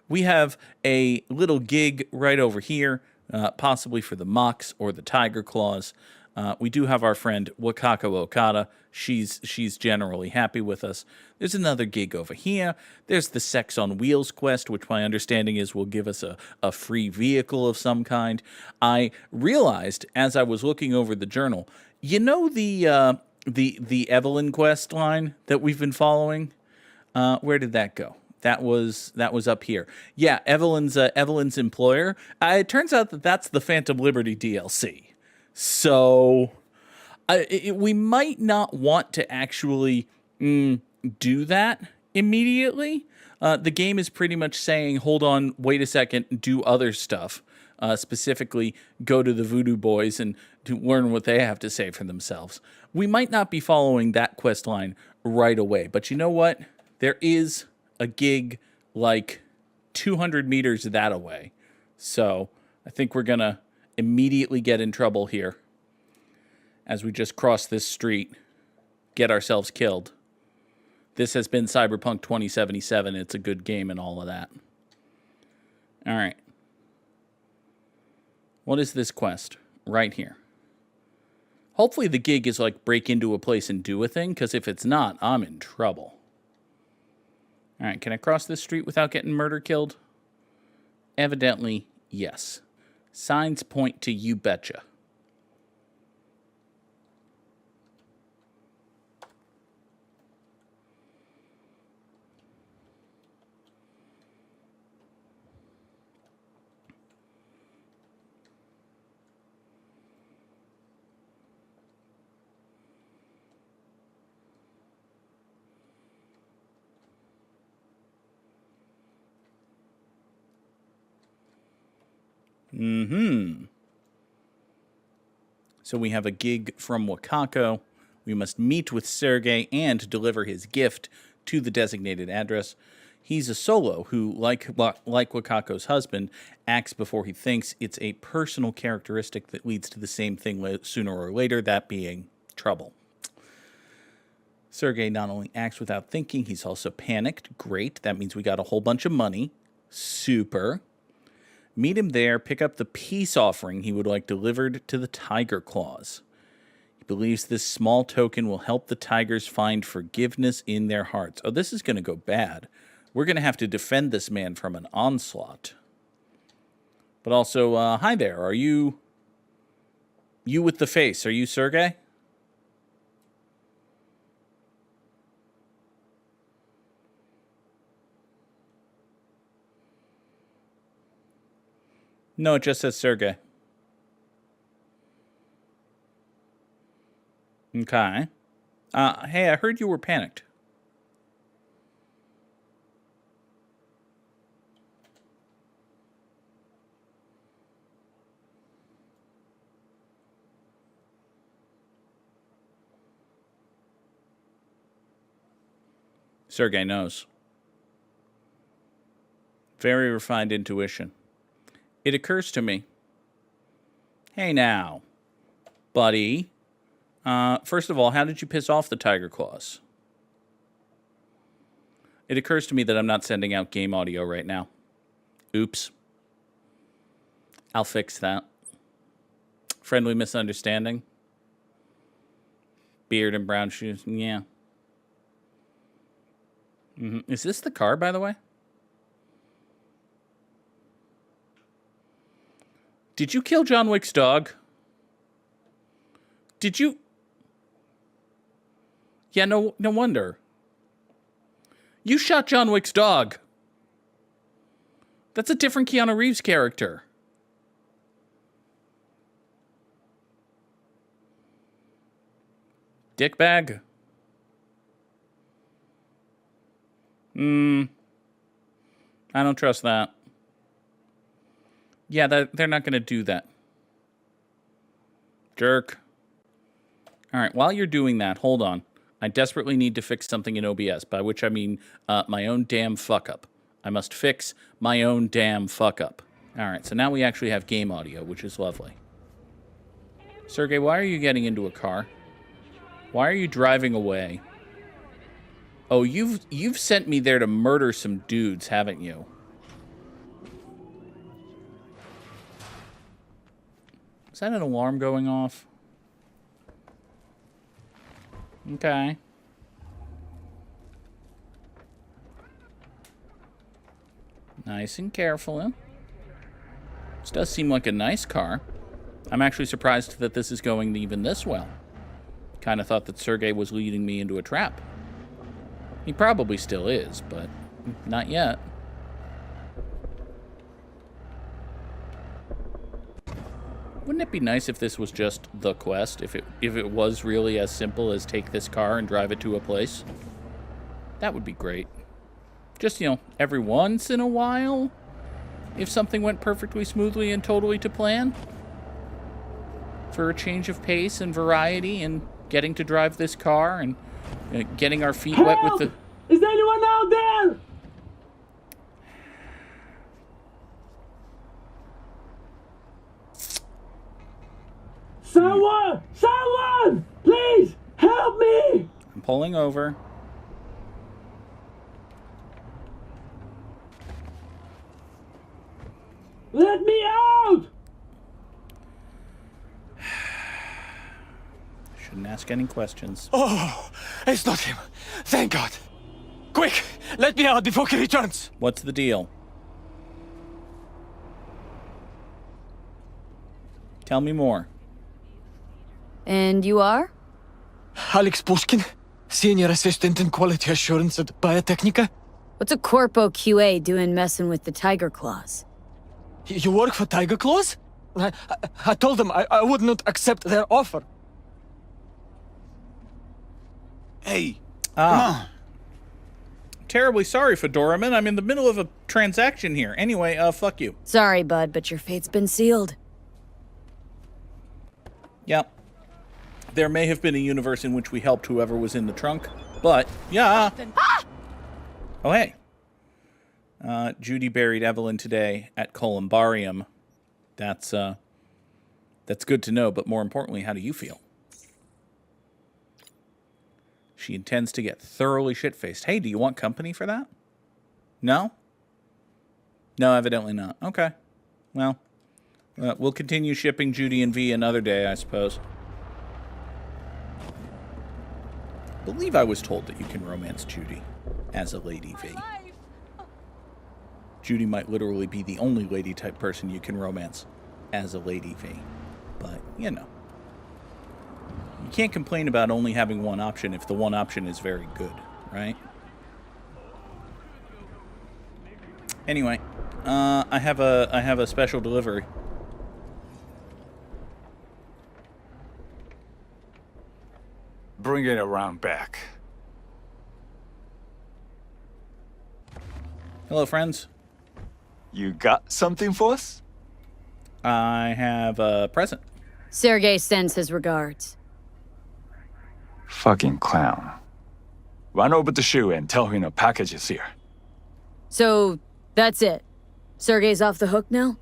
We have a little gig right over here, possibly for the Mox or the Tiger Claws. We do have our friend Wakako Okada. She's generally happy with us. There's another gig over here. There's the Sex on Wheels quest, which my understanding is will give us a free vehicle of some kind. I realized as I was looking over the journal, you know the Evelyn quest line that we've been following? Where did that go? That was up here. Yeah, Evelyn's employer. It turns out that that's the Phantom Liberty DLC. So we might not want to actually do that immediately. The game is pretty much saying, hold on, wait a second, do other stuff. Specifically, go to the Voodoo Boys and to learn what they have to say for themselves. We might not be following that quest line right away, but you know what? There is a gig like 200 meters that away. So I think we're going to immediately get in trouble here as we just cross this street, get ourselves killed. This has been Cyberpunk 2077. It's a good game and all of that. All right. What is this quest? Right here. Hopefully the gig is like break into a place and do a thing, because if it's not, I'm in trouble. All right, can I cross this street without getting murder killed? Evidently, yes. Signs point to you betcha. So we have a gig from Wakako. We must meet with Sergey and deliver his gift to the designated address. He's a solo who, like Wakako's husband, acts before he thinks. It's a personal characteristic that leads to the same thing sooner or later, that being trouble. Sergey not only acts without thinking, he's also panicked. Great. That means we got a whole bunch of money. Super. Meet him there, pick up the peace offering he would like delivered to the Tiger Claws. He believes this small token will help the Tigers find forgiveness in their hearts. Oh, this is going to go bad. We're going to have to defend this man from an onslaught. But also, hi there, are you... You with the face, are you Sergey? No, it just says Sergey. Okay. Hey, I heard you were panicked. Sergey knows. Very refined intuition. It occurs to me. Hey now, buddy. First of all, how did you piss off the Tiger Claws? It occurs to me that I'm not sending out game audio right now. Oops. I'll fix that. Friendly misunderstanding. Beard and brown shoes. Yeah. Is this the car, by the way? Did you kill John Wick's dog? Did you? Yeah, no wonder. You shot John Wick's dog. That's a different Keanu Reeves character. Dickbag? I don't trust that. Yeah, they're not going to do that. Jerk. All right, while you're doing that, hold on. I desperately need to fix something in OBS, by which I mean my own damn fuck-up. I must fix my own damn fuck-up. All right, so now we actually have game audio, which is lovely. Sergey, why are you getting into a car? Why are you driving away? Oh, you've sent me there to murder some dudes, haven't you? Is that an alarm going off? Okay. Nice and careful. This does seem like a nice car. I'm actually surprised that this is going even this well. Kind of thought that Sergey was leading me into a trap. He probably still is, but not yet. Wouldn't it be nice if this was just the quest? If it was really as simple as take this car and drive it to a place? That would be great. Just, you know, every once in a while, if something went perfectly smoothly and totally to plan. For a change of pace and variety and getting to drive this car and getting our feet wet with the... Is anyone out there? Someone! Someone! Please, help me! I'm pulling over. Let me out! Shouldn't ask any questions. Oh, it's not him. Thank God. Quick, let me out before he returns. What's the deal? Tell me more. And you are? Alex Pushkin, Senior Assistant in Quality Assurance at Biotechnica. What's a Corpo QA doing messing with the Tiger Claws? You work for Tiger Claws? I told them I would not accept their offer. Hey, come on. Terribly sorry, Fedoraman. I'm in the middle of a transaction here. Anyway, fuck you. Sorry, bud, but your fate's been sealed. Yep. There may have been a universe in which we helped whoever was in the trunk, but, yeah. Oh, hey. Judy buried Evelyn today at Columbarium. That's good to know, but more importantly, how do you feel? She intends to get thoroughly shit-faced. Hey, do you want company for that? No? No, evidently not. Okay. Well, we'll continue shipping Judy and V another day, I suppose. I believe I was told that you can romance Judy as a Lady V. Judy might literally be the only lady-type person you can romance as a Lady V. But, you know. You can't complain about only having one option if the one option is very good, right? Anyway, I have a special delivery. Bring it around back. Hello, friends. You got something for us? I have a present. Sergey sends his regards. Fucking clown. Run over to Shu and tell him a package is here. So, that's it. Sergey's off the hook now?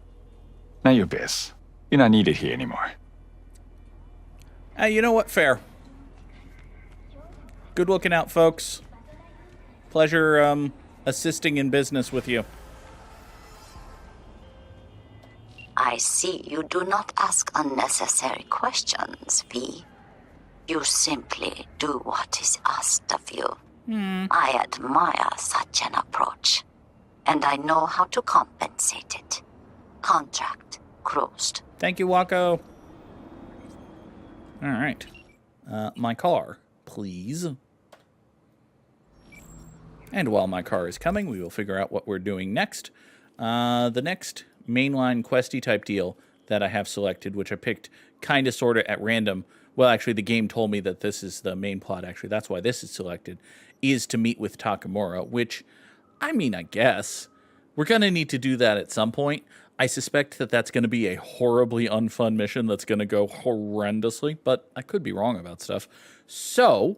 Now your biz. You're not needed here anymore. You know what? Fair. Good looking out, folks. Pleasure assisting in business with you. I see you do not ask unnecessary questions, V. You simply do what is asked of you. I admire such an approach, and I know how to compensate it. Contract closed. Thank you, Wakako. All right. My car, please. And while my car is coming, we will figure out what we're doing next. The next mainline questy type deal that I have selected, which I picked kind of sort of at random. Well, actually, the game told me that this is the main plot, actually. That's why this is selected, is to meet with Takamura, which, I mean, I guess. We're going to need to do that at some point. I suspect that that's going to be a horribly unfun mission that's going to go horrendously, but I could be wrong about stuff. So,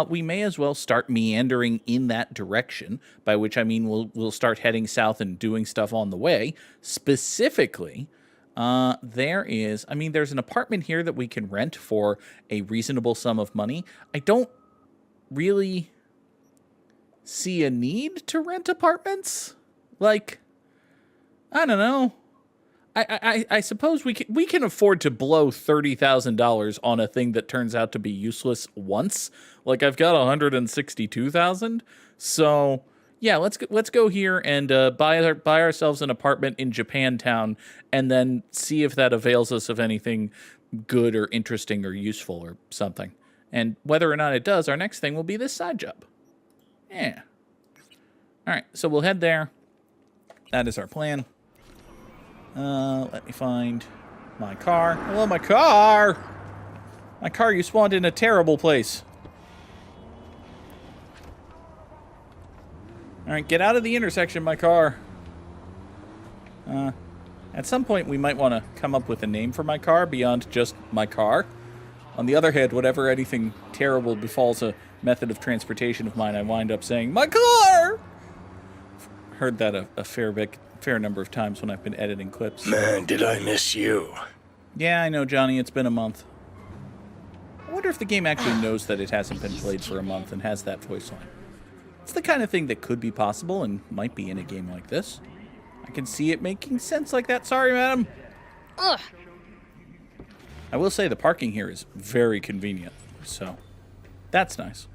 we may as well start meandering in that direction, by which I mean we'll start heading south and doing stuff on the way. Specifically, there's an apartment here that we can rent for a reasonable sum of money. I don't really see a need to rent apartments. Like, I don't know. I suppose we can afford to blow $30,000 on a thing that turns out to be useless once. Like I've got 162,000, so yeah, let's go here and buy ourselves an apartment in Japantown, and then see if that avails us of anything good or interesting or useful or something. And whether or not it does, our next thing will be this side job. Yeah. All right, so we'll head there. That is our plan. Let me find my car. Hello, my car! My car, you spawned in a terrible place. Alright, get out of the intersection, my car. At some point, we might want to come up with a name for my car beyond just my car. On the other hand, whenever anything terrible befalls a method of transportation of mine, I wind up saying, my car! Heard that a fair number of times when I've been editing clips. Man, did I miss you. Yeah, I know, Johnny. It's been a month. I wonder if the game actually knows that it hasn't been played for a month and has that voice line. It's the kind of thing that could be possible and might be in a game like this. I can see it making sense like that. Sorry, madam. Ugh. I will say the parking here is very convenient, so that's nice.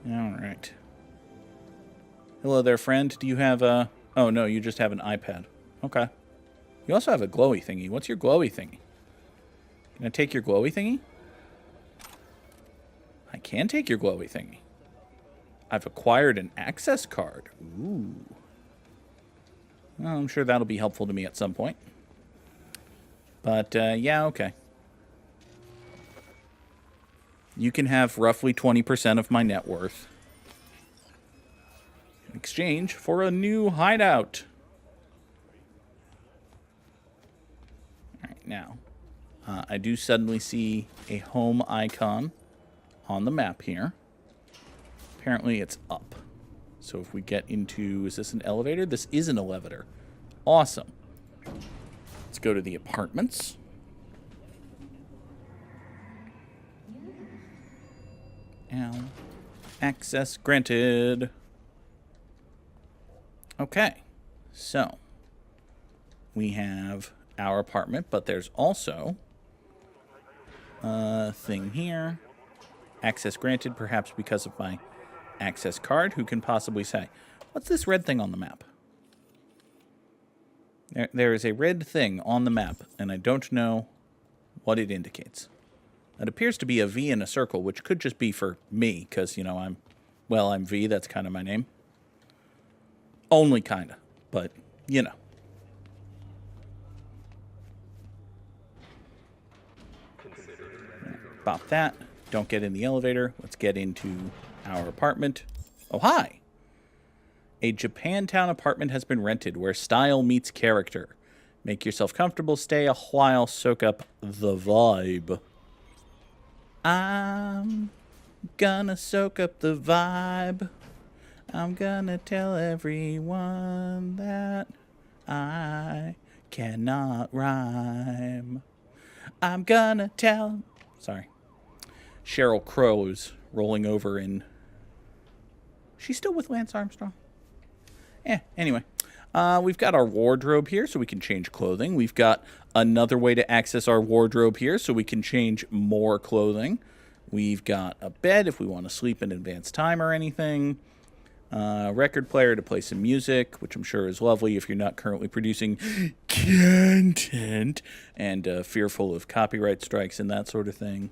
All right. Hello there, friend. Do you have a... Oh, no, you just have an iPad. Okay. You also have a glowy thingy. What's your glowy thingy? Can I take your glowy thingy? I can take your glowy thingy. I've acquired an access card. Ooh. Well, I'm sure that'll be helpful to me at some point. But, yeah, okay. You can have roughly 20% of my net worth in exchange for a new hideout. All right, now, I do suddenly see a home icon on the map here. Apparently it's up. So if we get into... Is this an elevator? This is an elevator. Awesome. Let's go to the apartments. Access granted. Okay, so we have our apartment, but there's also a thing here. Access granted, perhaps because of my access card. Who can possibly say? What's this red thing on the map? There is a red thing on the map, and I don't know what it indicates. It appears to be a V in a circle, which could just be for me, because, you know, I'm V, that's kind of my name. Only kind of, but, you know. Bop that. Don't get in the elevator. Let's get into our apartment. Oh, hi! A Japantown apartment has been rented where style meets character. Make yourself comfortable, stay a while, soak up the vibe. I'm gonna soak up the vibe. I'm gonna tell everyone that I cannot rhyme. I'm gonna tell... Sorry. Sheryl Crow's rolling over in... She's still with Lance Armstrong? Anyway. We've got our wardrobe here, so we can change clothing. We've got another way to access our wardrobe here, so we can change more clothing. We've got a bed if we want to sleep in advance time or anything. Record player to play some music, which I'm sure is lovely if you're not currently producing content and fearful of copyright strikes and that sort of thing.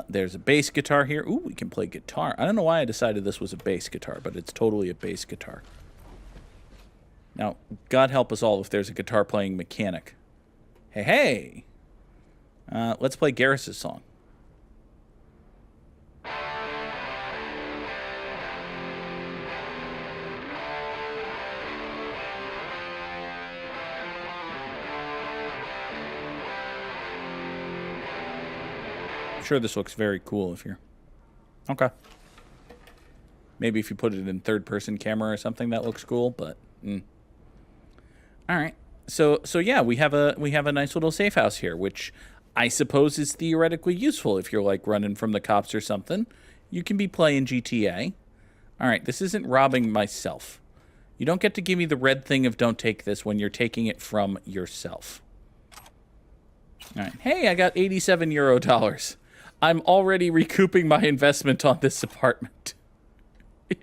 There's a bass guitar here. Ooh, we can play guitar. I don't know why I decided this was a bass guitar, but it's totally a bass guitar. Now, God help us all if there's a guitar-playing mechanic. Hey, hey! Let's play Garrus's song. I'm sure this looks very cool if you're... Okay. Maybe if you put it in third-person camera or something, that looks cool, but... All right, so yeah, we have a nice little safe house here, which I suppose is theoretically useful if you're like running from the cops or something. You can be playing GTA. All right, this isn't robbing myself. You don't get to give me the red thing of don't take this when you're taking it from yourself. All right. Hey, I got 87 euro dollars. I'm already recouping my investment on this apartment. And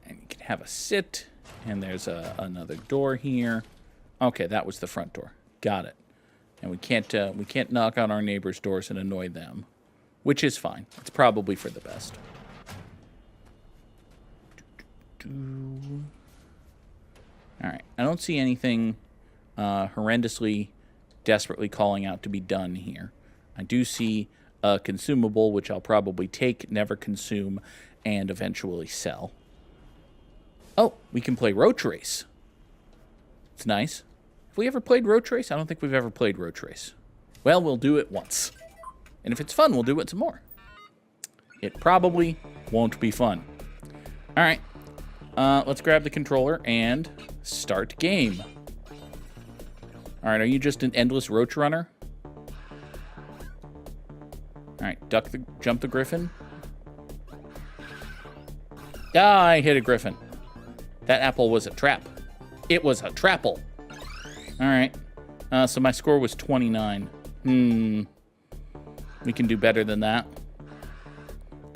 you can have a sit. And there's another door here. Okay, that was the front door. Got it. And we can't knock on our neighbors' doors and annoy them, which is fine. It's probably for the best. All right. I don't see anything horrendously, desperately calling out to be done here. I do see a consumable, which I'll probably take, never consume, and eventually sell. Oh, we can play Roach Race. It's nice. Have we ever played Roach Race? I don't think we've ever played Roach Race. Well, we'll do it once. And if it's fun, we'll do it some more. It probably won't be fun. All right. Let's grab the controller and start game. All right, are you just an endless roach runner? All right, jump the griffin. Ah, I hit a griffin. That apple was a trap. It was a trapple. All right, so my score was 29. We can do better than that.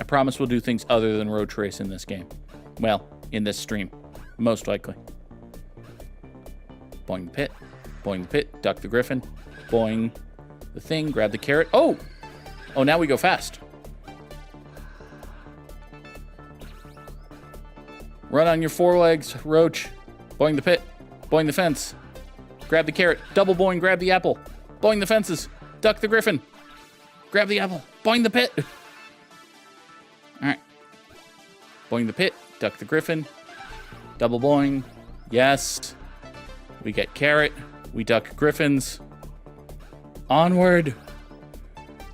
I promise we'll do things other than roach race in this game. Well, in this stream, most likely. Boing the pit. Boing the pit, duck the griffin, boing the thing, grab the carrot. Oh! Oh, now we go fast. Run on your forelegs, roach. Boing the pit, boing the fence. Grab the carrot, double boing, grab the apple. Boing the fences, duck the griffin. Grab the apple, boing the pit. All right. Boing the pit, duck the griffin. Double boing, yes. We get carrot. We duck griffins. Onward.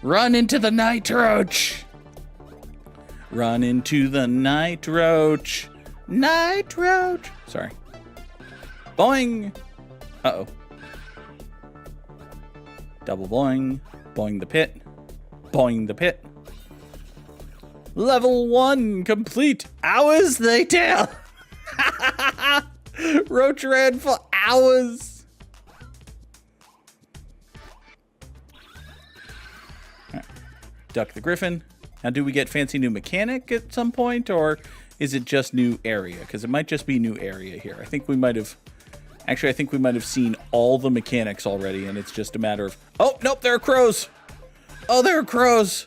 Run into the night roach. Run into the night roach. Night roach. Sorry. Boing. Uh-oh. Double boing. Boing the pit. Boing the pit. Level 1 complete. Hours later. Roach ran for hours. Duck the griffin. Now, do we get fancy new mechanic at some point, or is it just new area? Because it might just be new area here. I think we might have... Actually, I think we might have seen all the mechanics already, and it's just a matter of... Oh, nope, there are crows! Oh, there are crows!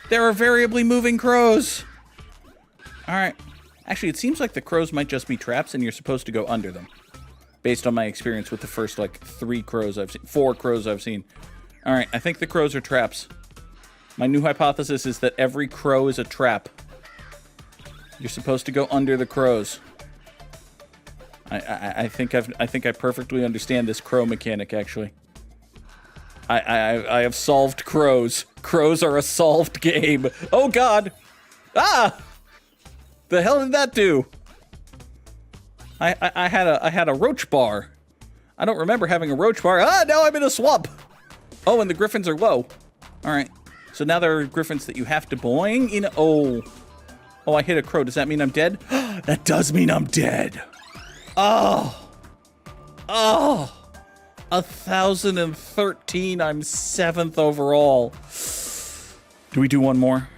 There are variably moving crows! Alright. Actually, it seems like the crows might just be traps, and you're supposed to go under them. Based on my experience with the first, like, 4 crows I've seen. Alright, I think the crows are traps. My new hypothesis is that every crow is a trap. You're supposed to go under the crows. I think I perfectly understand this crow mechanic, actually. I have solved crows. Crows are a solved game. Oh God! Ah! The hell did that do? I had a roach bar. I don't remember having a roach bar. Ah! Now I'm in a swamp. Oh, and the griffins are low. All right. So now there are griffins that you have to boing in. Oh, I hit a crow. Does that mean I'm dead? That does mean I'm dead. Oh, 1,013. I'm 7th overall. Do we do one more?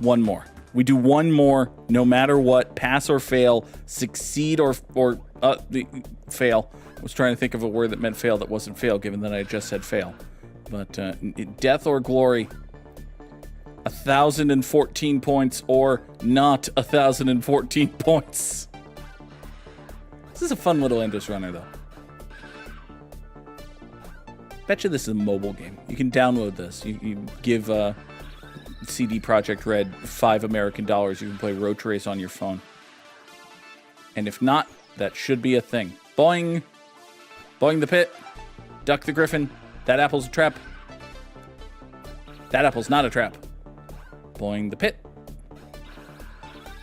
One more. We do one more, no matter what. Pass or fail. Succeed or fail. I was trying to think of a word that meant fail that wasn't fail, given that I just said fail. But death or glory, 1,014 points or not 1,014 points. This is a fun little endless runner, though. Bet you this is a mobile game. You can download this. You give CD Projekt Red $5 American. You can play Roach Race on your phone. And if not, that should be a thing. Boing. Boing the pit. Duck the griffin. That apple's a trap. That apple's not a trap. Boing the pit.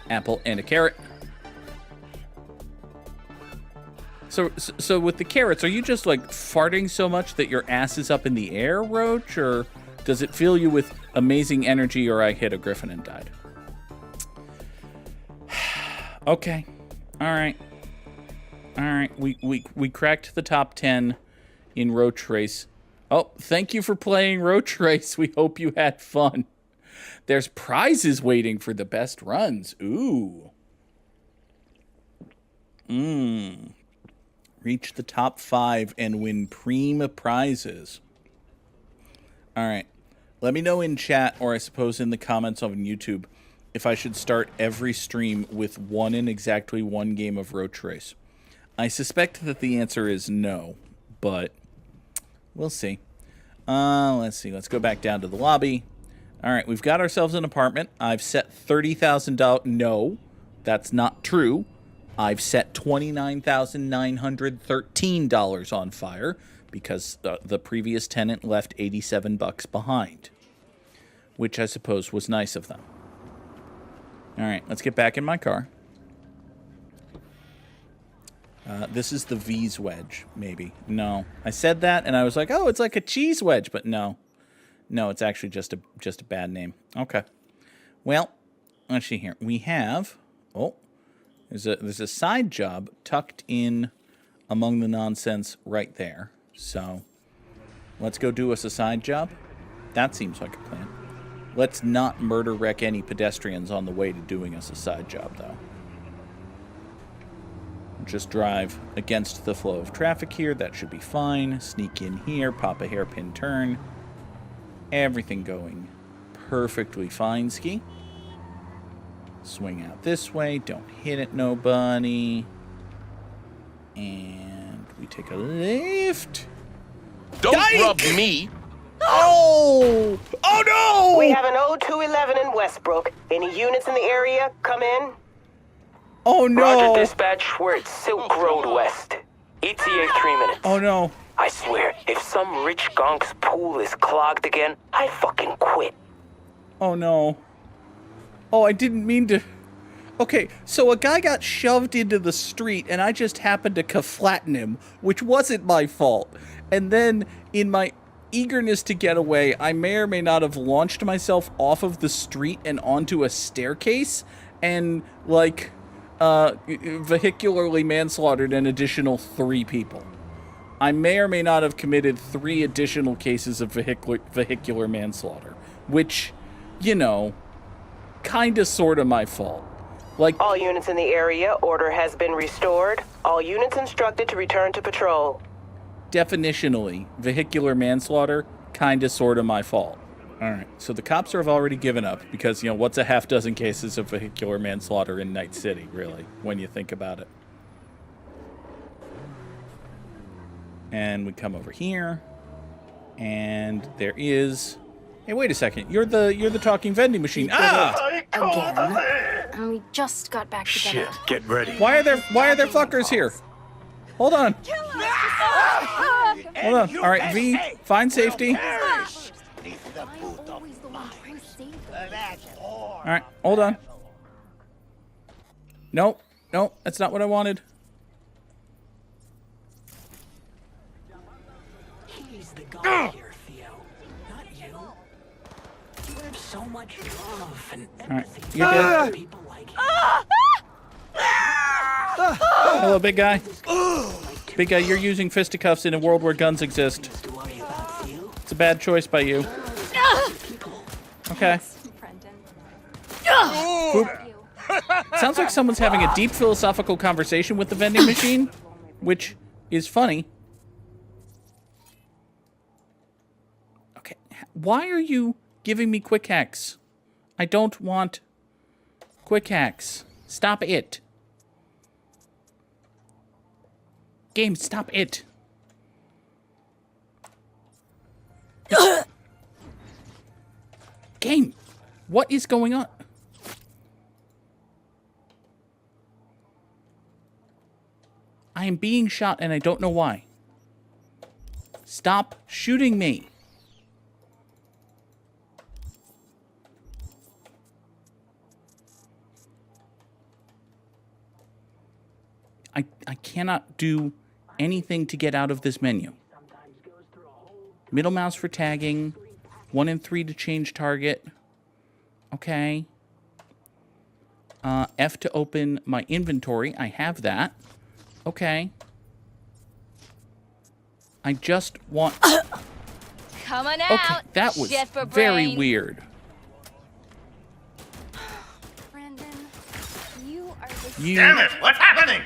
Apple and a carrot. So with the carrots, are you just like farting so much that your ass is up in the air, Roach? Or Does it fill you with amazing energy, or I hit a griffin and died? Okay. All right. We cracked the top 10 in Roach Race. Oh, thank you for playing Roach Race. We hope you had fun. There's prizes waiting for the best runs. Ooh. Reach the top 5 and win Prima prizes. All right. Let me know in chat, or I suppose in the comments on YouTube, if I should start every stream with exactly one game of Roach Race. I suspect that the answer is no, but we'll see. Let's see. Let's go back down to the lobby. All right, we've got ourselves an apartment. I've set $30,000. No, that's not true. I've set $29,913 on fire because the previous tenant left $87 behind, which I suppose was nice of them. All right, let's get back in my car. This is the V's wedge, maybe. No, I said that, and I was like, oh, it's like a cheese wedge, but no. No, it's actually just a bad name. Okay. Well, let's see here. We have... Oh, there's a side job tucked in among the nonsense right there. So, let's go do us a side job. That seems like a plan. Let's not murder wreck any pedestrians on the way to doing us a side job, though. Just drive against the flow of traffic here. That should be fine. Sneak in here, pop a hairpin turn. Everything going perfectly fine, Ski. Swing out this way. Don't hit it, nobody. And we take a lift. Don't Yike! rub me. Oh! Oh, no! We have an 0211 in Westbrook. Any units in the area? Come in. Oh, no! Roger, dispatch. We're at Silk Road West. ETA 3 minutes. Oh, no. I swear, if some rich gonk's pool is clogged again, I fucking quit. Oh, no. Oh, I didn't mean to... Okay, so a guy got shoved into the street, and I just happened to flatten him, which wasn't my fault. And then, in my eagerness to get away, I may or may not have launched myself off of the street and onto a staircase, and, like, vehicularly manslaughtered an additional 3 people. I may or may not have committed 3 additional cases of vehicular manslaughter, which, you know, kinda sorta my fault. Like, All units in the area, order has been restored. All units instructed to return to patrol. definitionally, vehicular manslaughter, kinda sorta my fault. Alright, so the cops have already given up because, you know, what's a half dozen cases of vehicular manslaughter in Night City, really, when you think about it. And we come over here, and there is... Hey, wait a second. You're the talking vending machine. Ah! Again. And we just got back together. Shit, get ready. Why are there fuckers here? Hold on. Hold on. All right, V, find safety. All right, hold on. Nope, that's not what I wanted. He's the guy here, Theo. Not you. You have so much love and empathy for people like him. Hello, big guy. Big guy, you're using fisticuffs in a world where guns exist. It's a bad choice by you. Okay. Sounds like someone's having a deep philosophical conversation with the vending machine, which is funny. Okay, why are you giving me quick hacks? I don't want quick hacks. Stop it. Game, stop it. Game, what is going on? I am being shot and I don't know why. Stop shooting me. I cannot do anything to get out of this menu. Middle mouse for tagging, 1 and 3 to change target. Okay. F to open my inventory. I have that. Okay. I just want... Coming out. Okay, that was very weird. Brandon, you are the You... Damn it! What's happening?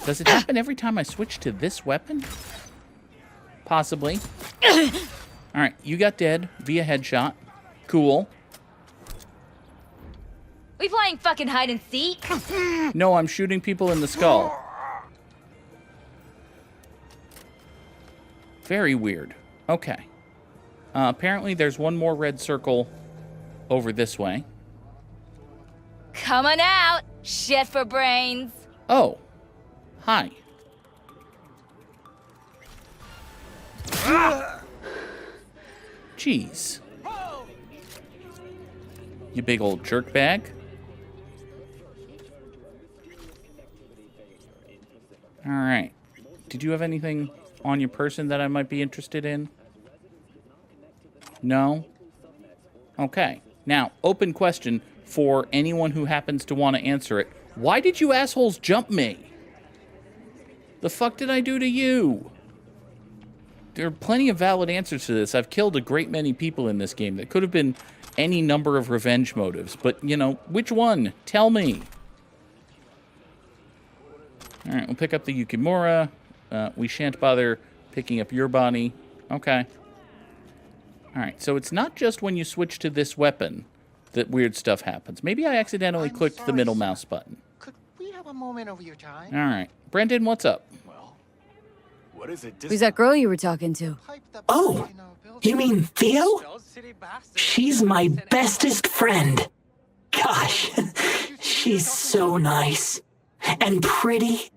Does it happen every time I switch to this weapon? Possibly. Alright, you got dead via headshot. Cool. We playing fucking hide and seek? No, I'm shooting people in the skull. Very weird. Okay. Apparently there's one more red circle over this way. Coming out. Shit for brains. Oh. Hi. Jeez. You big old jerk bag. All right. Did you have anything on your person that I might be interested in? No? Okay. Now, open question for anyone who happens to want to answer it. Why did you assholes jump me? The fuck did I do to you? There are plenty of valid answers to this. I've killed a great many people in this game. That could have been any number of revenge motives. But, you know, which one? Tell me. Alright, we'll pick up the Yukimura. We shan't bother picking up your body. Okay. Alright, so it's not just when you switch to this weapon that weird stuff happens. Maybe I accidentally clicked the middle mouse button. Could we have a moment of your time? Alright. Brendan, what's up? What is it? Who's that girl you were talking to? Oh, you mean Theo? She's my bestest friend. Gosh, she's so nice. And pretty.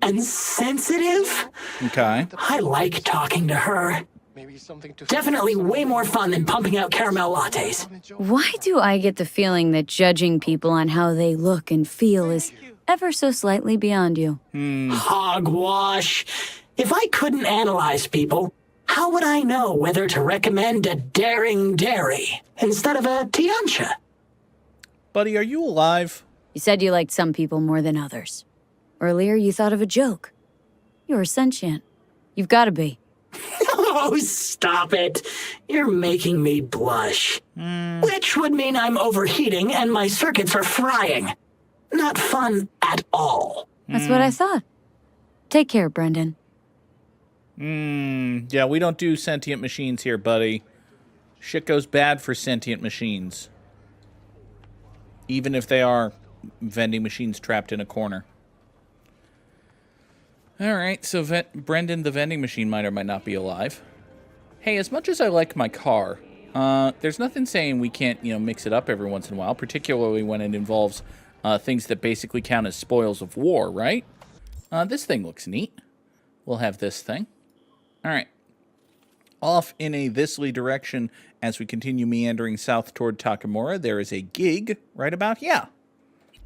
And sensitive. Okay. I like talking to her. Definitely way more fun than pumping out caramel lattes. Why do I get the feeling that judging people on how they look and feel is ever so slightly beyond you? Hogwash. If I couldn't analyze people, how would I know whether to recommend a daring dairy instead of a Tiancha? Buddy, are you alive? You said you liked some people more than others. Earlier, you thought of a joke. You're sentient. You've got to be. Oh, stop it. You're making me blush. Which would mean I'm overheating and my circuits are frying. Not fun at all. That's what I thought. Take care, Brendan. Yeah, we don't do sentient machines here, buddy. Shit goes bad for sentient machines. Even if they are vending machines trapped in a corner. Alright, so Brendan the vending machine might or might not be alive. Hey, as much as I like my car, there's nothing saying we can't, mix it up every once in a while, particularly when it involves things that basically count as spoils of war, right? This thing looks neat. We'll have this thing. Alright. Off in a thisly direction as we continue meandering south toward Takamura, there is a gig right about here.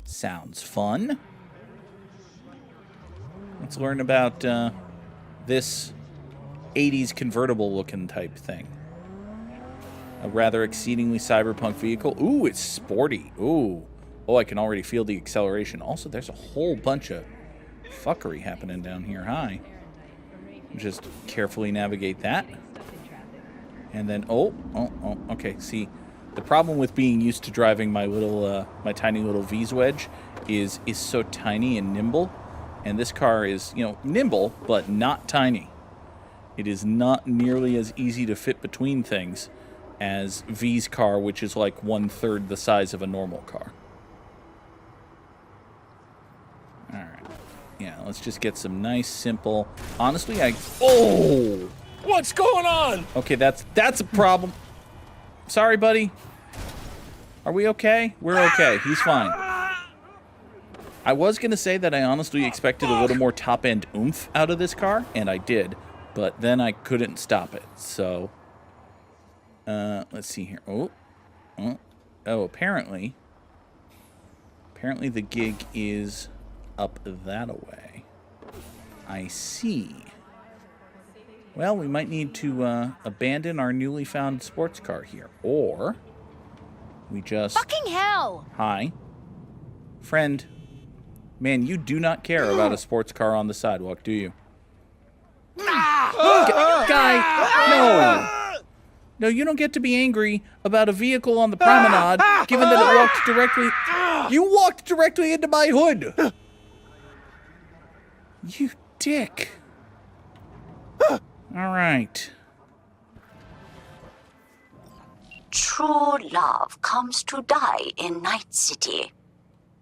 Sounds fun. Let's learn about this 80s convertible looking type thing. A rather exceedingly cyberpunk vehicle. Ooh, it's sporty. Ooh. Oh, I can already feel the acceleration. Also, there's a whole bunch of fuckery happening down here. Hi. Just carefully navigate that. And then, okay. See, the problem with being used to driving my little, my tiny little V's wedge is so tiny and nimble. And this car is, nimble, but not tiny. It is not nearly as easy to fit between things as V's car, which is like 1/3 the size of a normal car. All right. Yeah, let's just get some nice, simple... Honestly, Oh! What's going on? Okay, that's a problem. Sorry, buddy. Are we okay? We're okay. He's fine. I was going to say that I honestly expected a little more top-end oomph out of this car, and I did. But then I couldn't stop it, so... let's see here. Oh, apparently the gig is... up that away. I see. Well, we might need to abandon our newly found sports car here. Or we just... Fucking hell! Hi. Friend. Man, you do not care about a sports car on the sidewalk, do you? Guy, no! No, you don't get to be angry about a vehicle on the promenade, given that it walked directly... You walked directly into my hood! You dick. Alright. True love comes to die in Night City.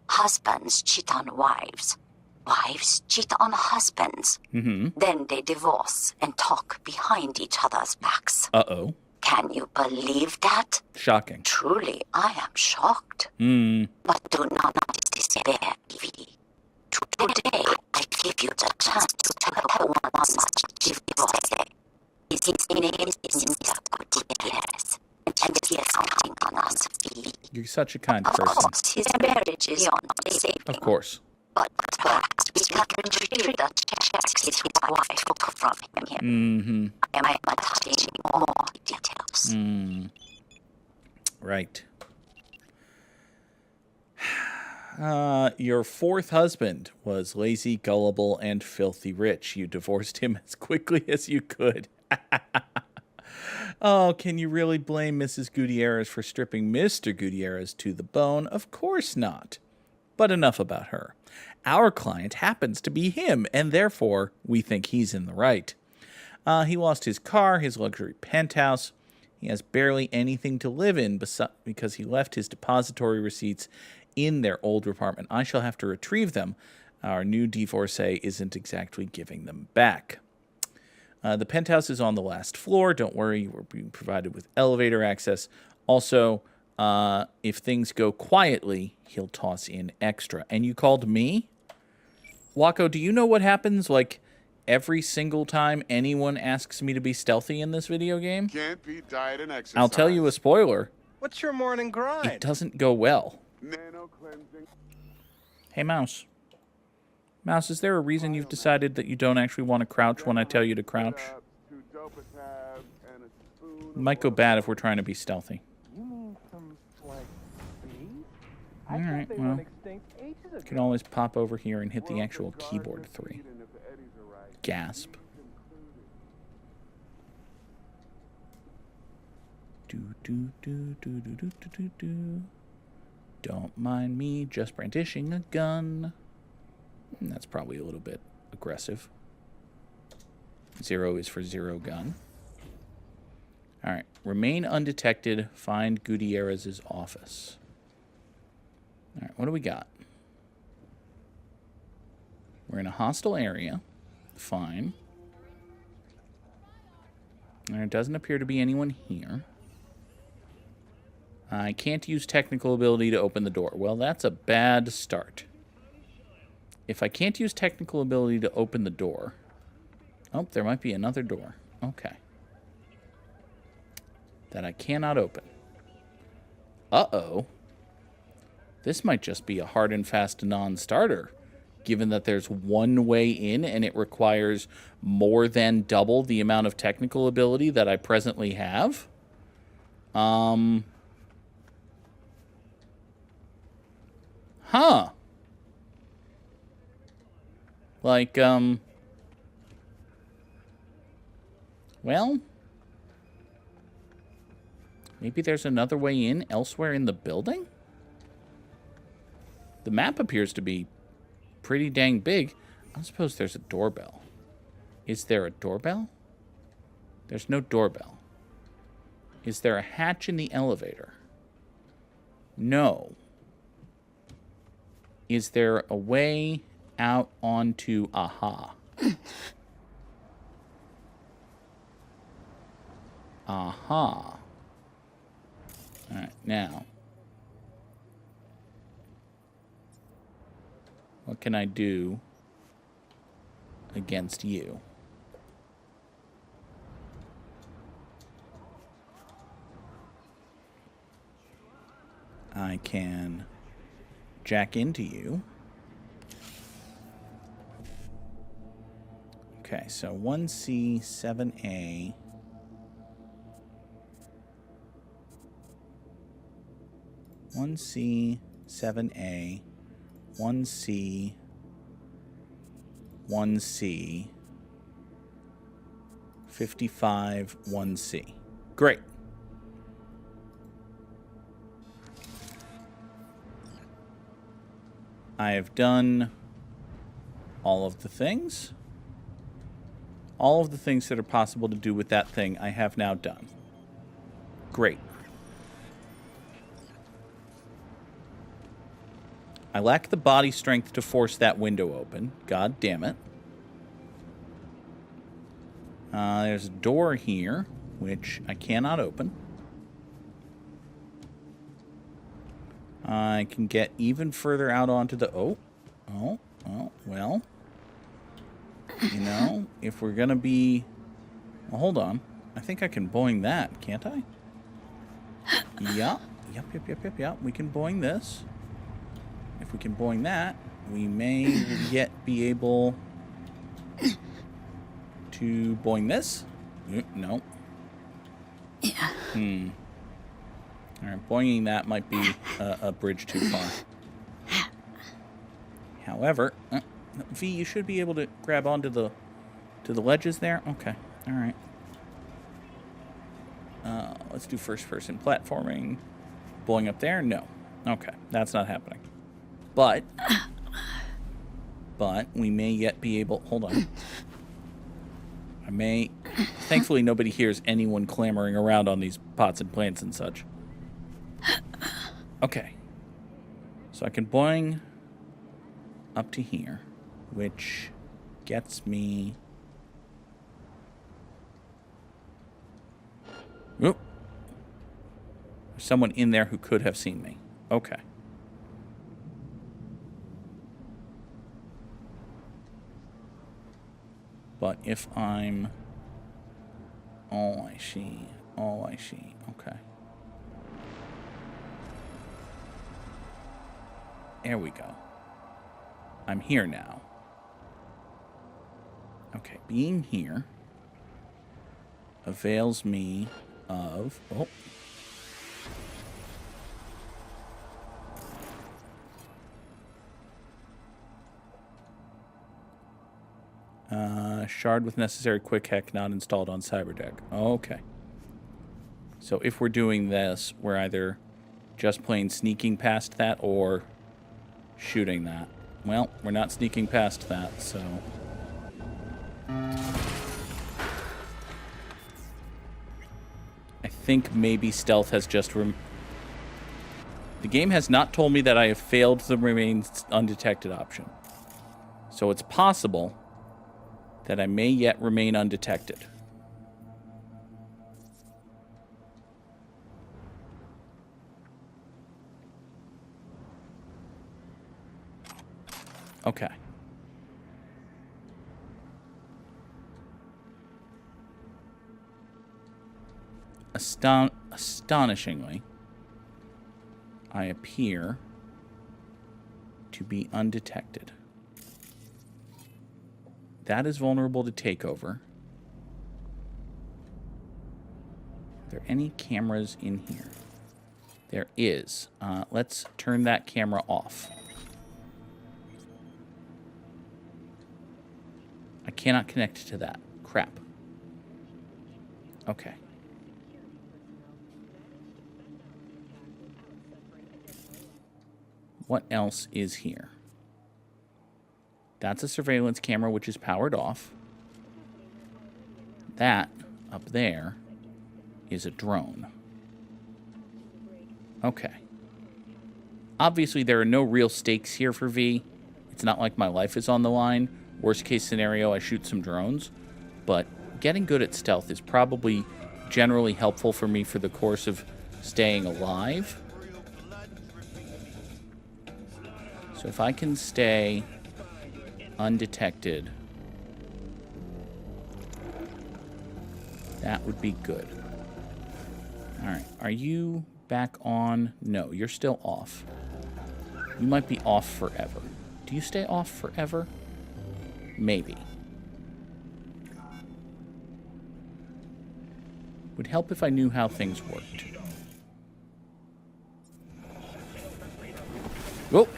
Husbands cheat on wives. Wives cheat on husbands. Mm-hmm. Then they divorce and talk behind each other's backs. Uh-oh. Can you believe that? Shocking. Truly, I am shocked. But do not despair, Evie. Today, I give you the chance to tell her one must divorce. His name is Mr. Gutierrez, and he is counting on us, Evie. You're such a kind Of person. course, his marriage is beyond saving. Of course. But perhaps we can retrieve the checks his wife took from him here. Mm-hmm. I might obtain more details. Right. Your fourth husband was lazy, gullible, and filthy rich. You divorced him as quickly as you could. Oh, can you really blame Mrs. Gutierrez for stripping Mr. Gutierrez to the bone? Of course not. But enough about her. Our client happens to be him, and therefore we think he's in the right. He lost his car, his luxury penthouse. He has barely anything to live in because he left his depository receipts in their old apartment. I shall have to retrieve them. Our new divorcee isn't exactly giving them back. The penthouse is on the last floor. Don't worry, we're being provided with elevator access. Also, if things go quietly, he'll toss in extra. And you called me? Wakako, do you know what happens, like, every single time anyone asks me to be stealthy in this video game? Can't beat diet and exercise. I'll tell you a spoiler. What's your morning grind? It doesn't go well. Nano cleansing. Hey, Mouse. Mouse, is there a reason you've decided that you don't actually want to crouch when I tell you to crouch? It might go bad if we're trying to be stealthy. You mean some, like, bees? Alright, well, you can always pop over here and hit the actual keyboard 3. Gasp. Do. Don't mind me just brandishing a gun. That's probably a little bit aggressive. 0 is for zero gun. Alright, remain undetected. Find Gutierrez's office. Alright, what do we got? We're in a hostile area. Fine. There doesn't appear to be anyone here. I can't use technical ability to open the door. Well, that's a bad start. If I can't use technical ability to open the door... Oh, there might be another door. Okay. That I cannot open. Uh-oh. This might just be a hard and fast non-starter, given that there's one way in and it requires more than double the amount of technical ability that I presently have. Huh. Like, well, maybe there's another way in elsewhere in the building? The map appears to be pretty dang big. I suppose there's a doorbell. Is there a doorbell? There's no doorbell. Is there a hatch in the elevator? No. Is there a way out onto Aha? Aha. Alright, now. What can I do against you? I can jack into you. Okay, so 1C, 7A. One C, 7A, 1C, 1C, 55, 1C. Great. I have done all of the things. All of the things that are possible to do with that thing I have now done. Great. I lack the body strength to force that window open. God damn it. There's a door here, which I cannot open. I can get even further out onto the... well. You know, if we're going to be... Well, hold on. I think I can boing that, can't I? Yeah. Yep. We can boing this. If we can boing that, we may yet be able to boing this. No. Yeah. All right, boinging that might be a bridge too far. However, V, you should be able to grab onto the ledges there. Okay. All right. Let's do first-person platforming. Boing up there? No. Okay, that's not happening. But we may yet be able... Hold on. I may... Thankfully, nobody hears anyone clamoring around on these pots and plants and such. Okay. So I can boing up to here, which gets me... Oop. There's someone in there who could have seen me. Okay. But if I'm... Oh, I see. Okay. There we go. I'm here now. Okay, being here avails me of... Oh. Shard with necessary quick hack not installed on Cyberdeck. Okay. So if we're doing this, we're either just plain sneaking past that or shooting that. Well, we're not sneaking past that, so... I think maybe stealth has just... The game has not told me that I have failed the remain undetected option. So it's possible that I may yet remain undetected. Okay. Astonishingly, I appear to be undetected. That is vulnerable to takeover. Are there any cameras in here? There is. Let's turn that camera off. I cannot connect to that. Crap. Okay. What else is here? That's a surveillance camera, which is powered off. That, up there, is a drone. Okay. Obviously, there are no real stakes here for V. It's not like my life is on the line. Worst case scenario, I shoot some drones. But getting good at stealth is probably generally helpful for me for the course of staying alive. So if I can stay undetected, that would be good. Alright, are you back on? No, you're still off. You might be off forever. Do you stay off forever? Maybe. Would help if I knew how things worked. Whoa.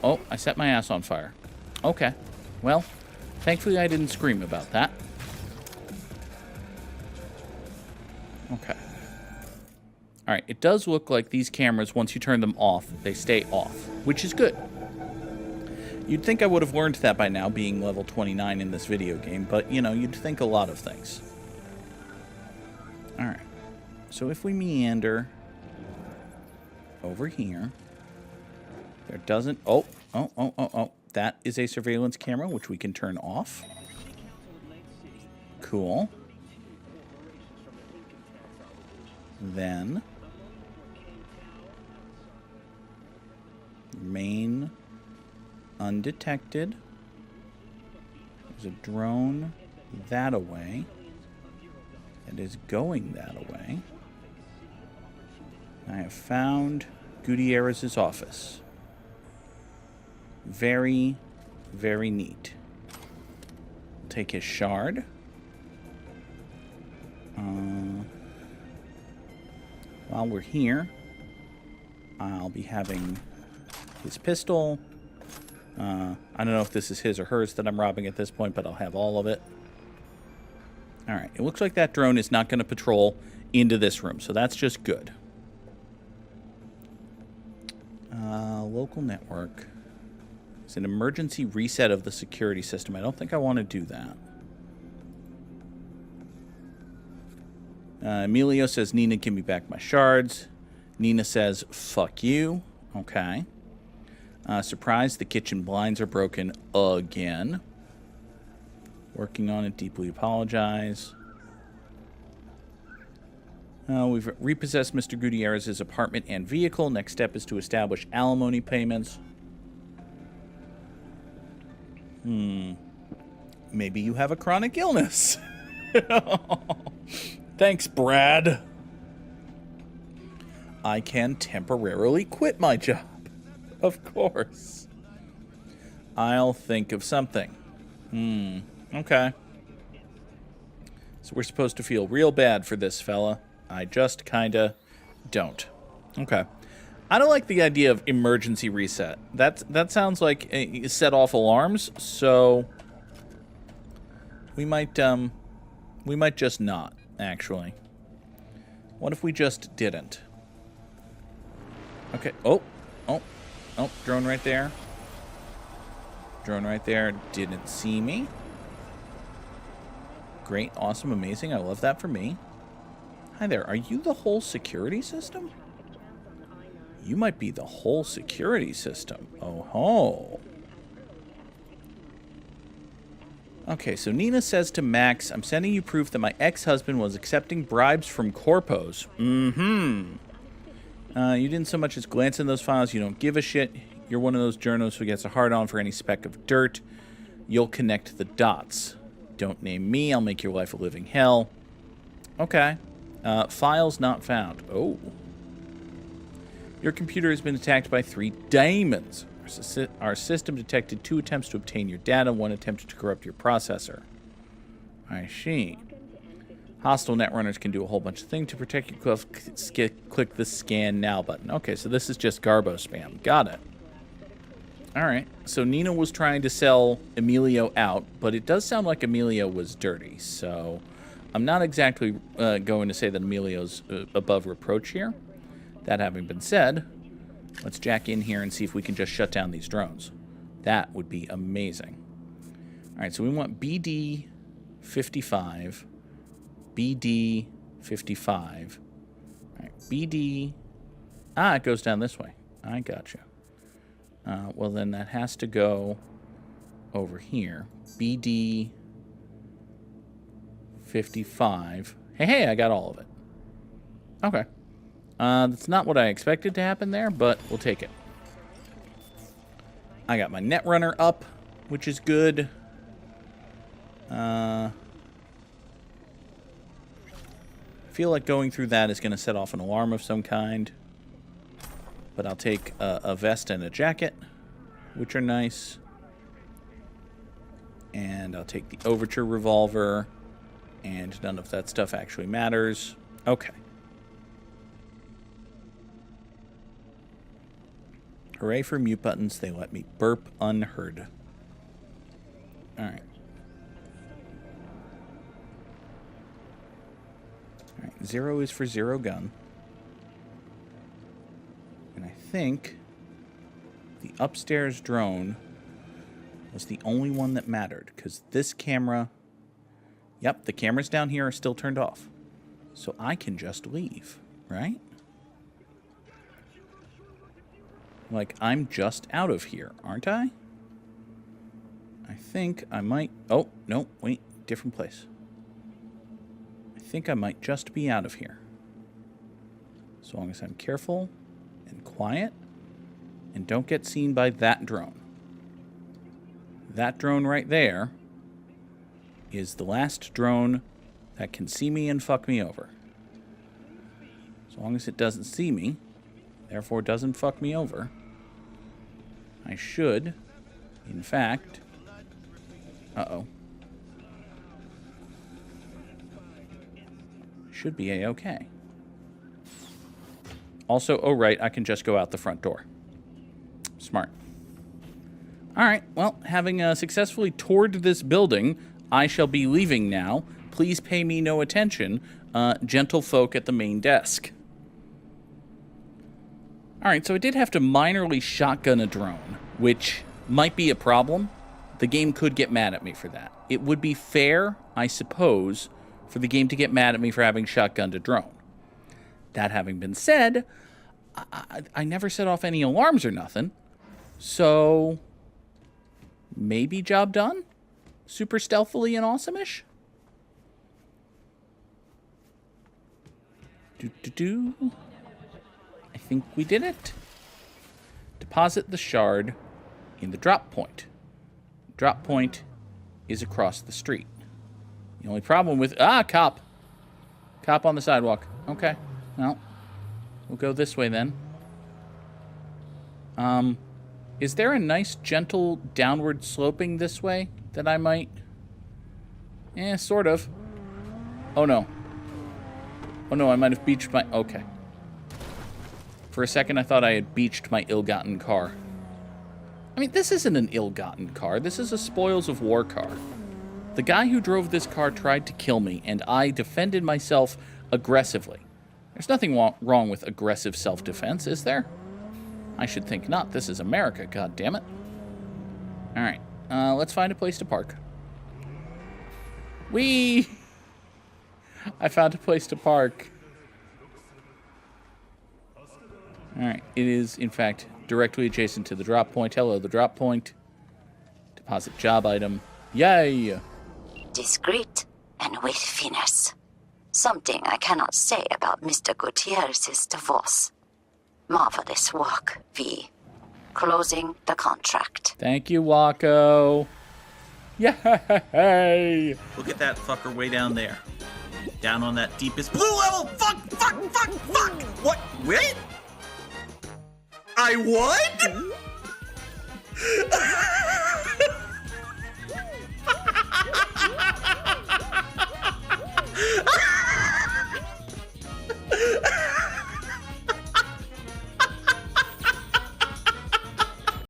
Oh, I set my ass on fire. Okay. Well, thankfully I didn't scream about that. Okay. Alright, it does look like these cameras, once you turn them off, they stay off, which is good. You'd think I would have learned that by now, being level 29 in this video game, but, you know, you'd think a lot of things. Alright. So if we meander over here, there doesn't... Oh. That is a surveillance camera, which we can turn off. Cool. Then... remain undetected. There's a drone that away. It is going that away. I have found Gutierrez's office. Very, very neat. Take his shard. While we're here, I'll be having his pistol. I don't know if this is his or hers that I'm robbing at this point, but I'll have all of it. Alright, it looks like that drone is not going to patrol into this room, so that's just good. Local network. It's an emergency reset of the security system. I don't think I want to do that. Emilio says, Nina, give me back my shards. Nina says, fuck you. Okay. Surprise, the kitchen blinds are broken again. Working on it, deeply apologize. We've repossessed Mr. Gutierrez's apartment and vehicle. Next step is to establish alimony payments. Maybe you have a chronic illness. Thanks, Brad. I can temporarily quit my job. Of course. I'll think of something. Okay. So we're supposed to feel real bad for this fella. I just kinda don't. Okay. I don't like the idea of emergency reset. That sounds like set off alarms, so we might just not, actually. What if we just didn't? Okay. Oh, drone right there. Drone right there didn't see me. Great, awesome, amazing. I love that for me. Hi there. Are you the whole security system? You might be the whole security system. Oh ho. Okay, so Nina says to Max, I'm sending you proof that my ex-husband was accepting bribes from corpos. You didn't so much as glance in those files. You don't give a shit. You're one of those journos who gets a hard-on for any speck of dirt. You'll connect the dots. Don't name me. I'll make your life a living hell. Okay. Files not found. Oh. Your computer has been attacked by 3 demons. Our system detected 2 attempts to obtain your data, 1 attempt to corrupt your processor. I see. Hostile netrunners can do a whole bunch of things to protect you. Click the scan now button. Okay, so this is just Garbo spam. Got it. Alright, so Nina was trying to sell Emilio out, but it does sound like Emilio was dirty, so I'm not exactly going to say that Emilio's above reproach here. That having been said, let's jack in here and see if we can just shut down these drones. That would be amazing. Alright, so we want BD 55. BD 55. Alright, BD... Ah, it goes down this way. I gotcha. Well, then that has to go over here. BD 55. Hey, I got all of it. Okay. That's not what I expected to happen there, but we'll take it. I got my netrunner up, which is good. I feel like going through that is going to set off an alarm of some kind. But I'll take a vest and a jacket, which are nice. And I'll take the Overture revolver. And none of that stuff actually matters. Okay. Hooray for mute buttons. They let me burp unheard. Alright. Alright, 0 is for zero gun. And I think the upstairs drone was the only one that mattered, because this camera... Yep, the cameras down here are still turned off. So I can just leave, right? Like, I'm just out of here, aren't I? I think I might... Oh, no, wait, different place. I think I might just be out of here. As long as I'm careful and quiet and don't get seen by that drone. That drone right there is the last drone that can see me and fuck me over. As long as it doesn't see me, therefore doesn't fuck me over, I should, in fact... Uh-oh. Should be A-okay. Also, oh right, I can just go out the front door. Smart. Alright, well, having successfully toured this building, I shall be leaving now. Please pay me no attention, gentle folk at the main desk. Alright, so I did have to minorly shotgun a drone, which might be a problem. The game could get mad at me for that. It would be fair, I suppose, for the game to get mad at me for having shotgunned a drone. That having been said, I never set off any alarms or nothing. So, maybe job done? Super stealthily and awesome-ish? I think we did it. Deposit the shard in the drop point. Drop point is across the street. The only problem with... Ah, cop. Cop on the sidewalk. Okay. Well, we'll go this way then. Is there a nice, gentle, downward sloping this way that I might... sort of. Oh, no. Oh, no, I might have beached my... Okay. For a second, I thought I had beached my ill-gotten car. I mean, this isn't an ill-gotten car. This is a spoils of war car. The guy who drove this car tried to kill me, and I defended myself aggressively. There's nothing wrong with aggressive self-defense, is there? I should think not. This is America, goddammit. Alright, let's find a place to park. Whee! I found a place to park. Alright, it is, in fact, directly adjacent to the drop point. Hello, the drop point. Deposit job item. Yay! Discreet and with finesse. Something I cannot say about Mr. Gutierrez's divorce. Marvelous work, V. Closing the contract. Thank you, Wakako. Yay! Look at that fucker way down there. Down on that deepest blue level. Fuck! What? Wait? I won?